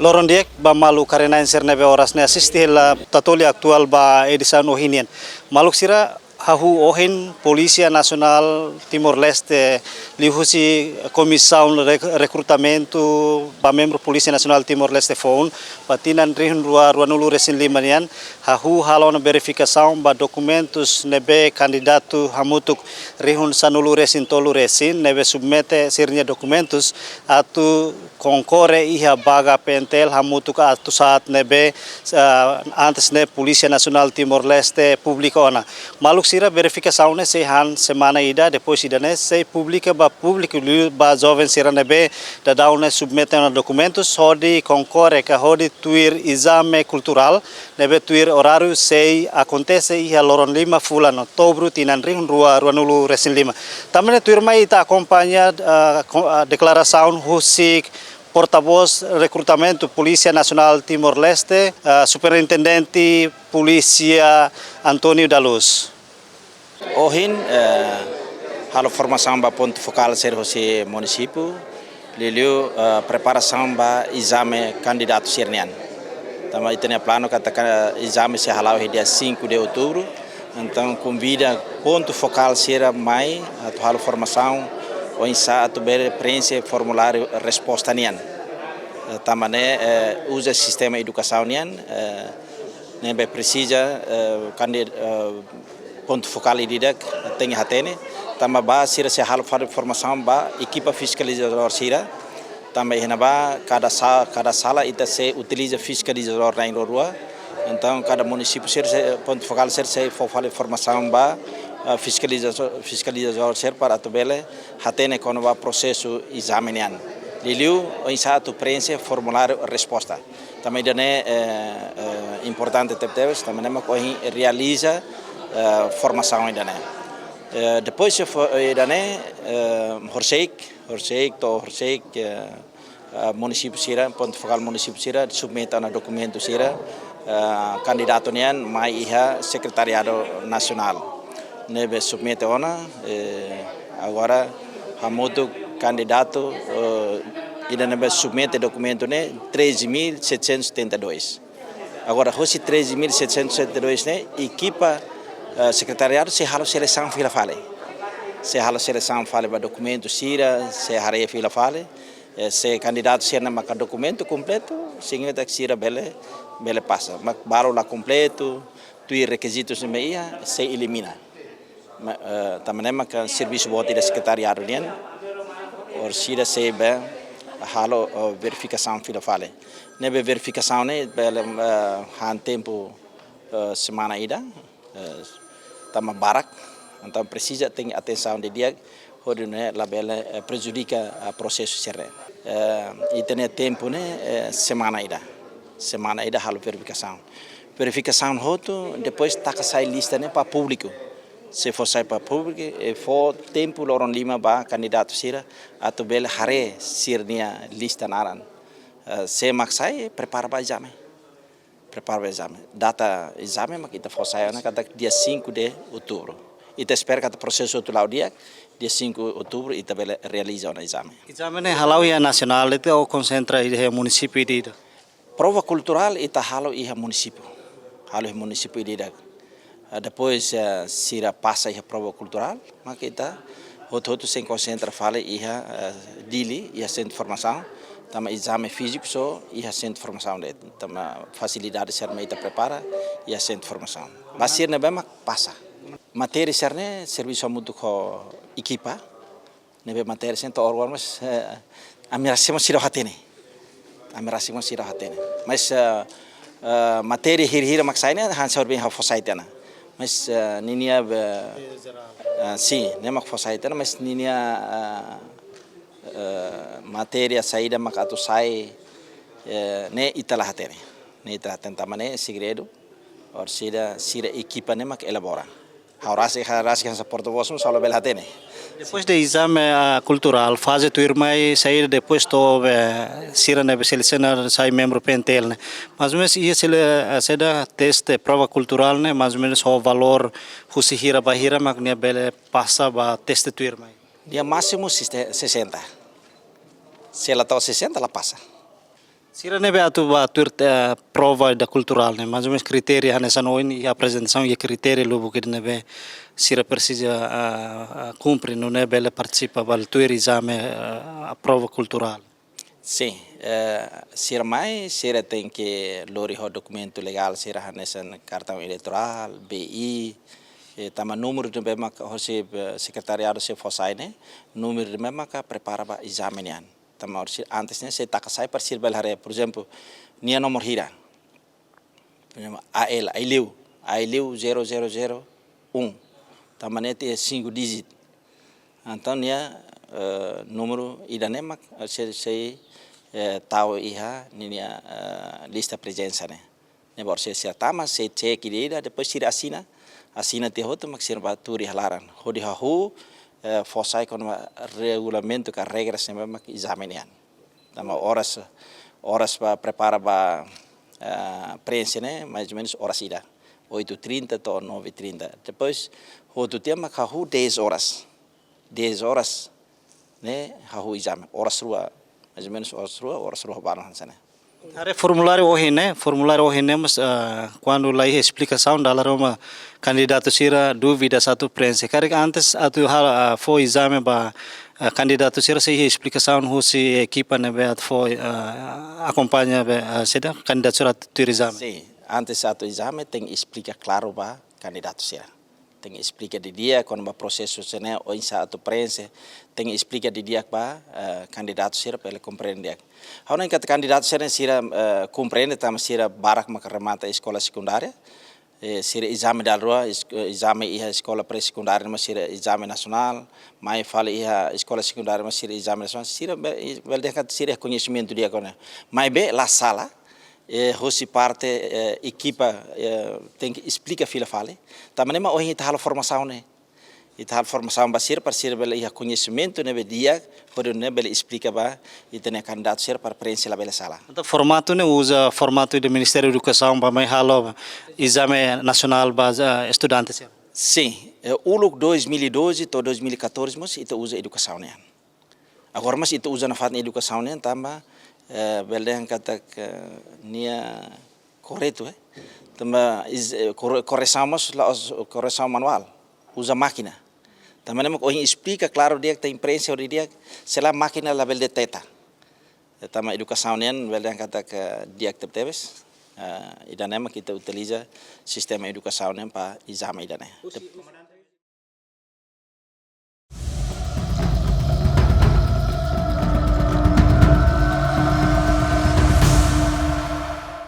Loron diek ba malu karena inser nebe oras ne asisti la tatoli aktual ba edisan ohinian. Maluk sira hahu ohin Polícia Nacional Timor-Leste lihusi comissão recrutamento ba membro Polícia Nacional Timor-Leste phone patinan rihun ruanulu resin limanian hahu halon verificação ba documentos nebe candidato hamutuk rihun sanulu resin tolu resin nebe submete sirnya documentos atu concorre iha baga pentel hamutuk atu saat nebe antes ne Polícia Nacional Timor-Leste publica ona maluk sira verificação ne sehan semana ida depois ida ne se publica ba jovem sira nebe da daune submete na documentos hodi concorre ka hodi tuir exame cultural nebe tuir horário sei acontece iha loron 5 fulan outubro tinan rihun ruanulu resin 5 também tuir mai ita acompanha a declaração husik porta-voz recrutamento Polícia Nacional Timor-Leste Superintendente Polícia Antônio da Luz. Ohin halo formação ba ponto focal ser José município liliu preparação ba exame candidato sirnian. Tama itene plano kata exame se halau dia 5 de outubro. Então convida ponto focal ser mai atau halo formação ou insa atau ber preenche formulário resposta nian. Tamane usa sistema educação nian nebe precisa ponto focal ididak tem hatene tama ba sira se hal formação ba equipa fiscalizador sira tama henaba cada sala ita se utiliza fiscalizador na rua então cada município sira ponto focal sira se formação ba fiscalizador ser para tobele hatene kono ba processo examinian liliu insato preenche formulário resposta também dane importante tepteves também nema ko realiza formação ainda né depois se ainda né Horseik município sira ponto focal município sira submeta na documento sira candidato nian mai iha secretariado nacional nebe submete ona agora hamutu candidato ainda nebe submete documento né 13.772 agora hoje 13.772 né equipa secretariado se halo seleção fila fale se halo seleção fale ba documento sira se hare fila fale se candidato se na maka documento completo significa que sira bele passa mak baro la completo tui requisitos meia se elimina também maka serviço boti da secretariado nian or sira se be halo verificação fila fale nebe verificação ne bele han tempo semana ida tama barak então precisa ter atenção de dia onde né labela prejudica o processo seré e tem tempo né semana ida halo verificação roto depois taca sai lista né para público se for sai para público e for tempo loron lima ba candidato sira atau bel hare sirnia lista naran se maksai prepara ba exame data exame mak ita fosaia na kata dia 5 de outubro ita espera kata processo tu dia 5 de outubro ita realiza o exame ne halau ya nacional itu ou concentra iha município ida prova cultural ita halau iha município ida depois sira passa iha prova cultural mak ita outro se concentra fala iha dili iha centro formação tama exame físico só e a centro formação de tama facilidade ser meita prepara e a centro formação basir na bema passa matéria serne serviço muito com equipa nebe matéria centro órgão mas amirasimo sira hatene mas matéria hir maksaina han sorbe ha fosaitana mas ninia sim nemak fosaitana mas ninia matéria saída makato sai ne italah hatene ne ita tentamane segredo or sira equipa ne mak elabora harasi kan porta-voz só bel hatene depois de exame cultural fase tu irmai sair depois to sira ne selecionar sai membro pentel né mais ou menos ia seda teste prova cultural né mais ou menos o valor husihira bahira mak ne bele passa ba teste tu irmai dia máximo 60 se ela está 60 ela passa Sira nebe atu ba tur prova da cultural né, mais ou menos critério nessa noite e a apresentação e critério logo que nebe sira precisa cumprir no nebe ela participa val tur exame a prova cultural. Sim, sira mais, sira tem que lori o documento legal, sira nessa cartão eleitoral, BI, tama número de mesma que o secretariado se fosse né, número de mesma que prepara para exame né. Tama antes né se taca sai para sir belhare, por exemplo, nia nomor hira. Por exemplo, AILEU 0001. Tama né tem 5 dígitos. Então nia número ida né mak se tahu iha nia lista presença né. Ne bor se tama se cek ida depois sir assina te hoto mak sir baturi halaran. Hodi hahu fossai com regulamento que regras se mesmo que examinar. Tama horas para preparar para prensa né, mais ou menos horas ida. 8h30 to 9h30. Depois outro tema que hahu 10 horas. 10 horas né, hahu exame. Horas rua, mais ou menos horas rua barang sana. Are formulário hoje né, mas quando lá explicação da Roma candidato sira dúvida satu prensa. Cara antes atu foi exame ba candidato sira se explicação se equipa né foi acompanha seda candidato sira tu exame. Sim, antes atu exame tem explica claro ba candidato sira. Tem explica de dia quando ba processo sene ou insa atu prensa tem explica de dia ba candidato sira para ele compreender. Hau kat candidato sira compreende tam sira barak makaremata escola secundária. Sira exame da rua, exame iha escola pré-secundária, mas sira exame nacional, mai fala iha escola secundária, mas sira exame nacional, sira veldekat sira conhecimento dia kona. Mai be la sala, hoje parte equipa tem que explica fila fale, também mas hoje tá formação né. E tal formação basir para ser bela ia conhecimento né dia por né bela explica ba e tem candidato ser para prensa la bela sala. Então formato né usa formato do Ministério da Educação para mai halo exame nacional base estudantes. Sim, uluk 2012 to 2014 mas itu usa educação né. Agora mas itu usa na fat educação né tamba bela yang kata nia correto tamba correção mas correção manual usa máquina. Também hoje explica claro dia que tem imprensa hoje dia se lá máquina lá belde teta. Também educação né belde kata que dia que tebes e danem kita utiliza sistema educação né para exame danem.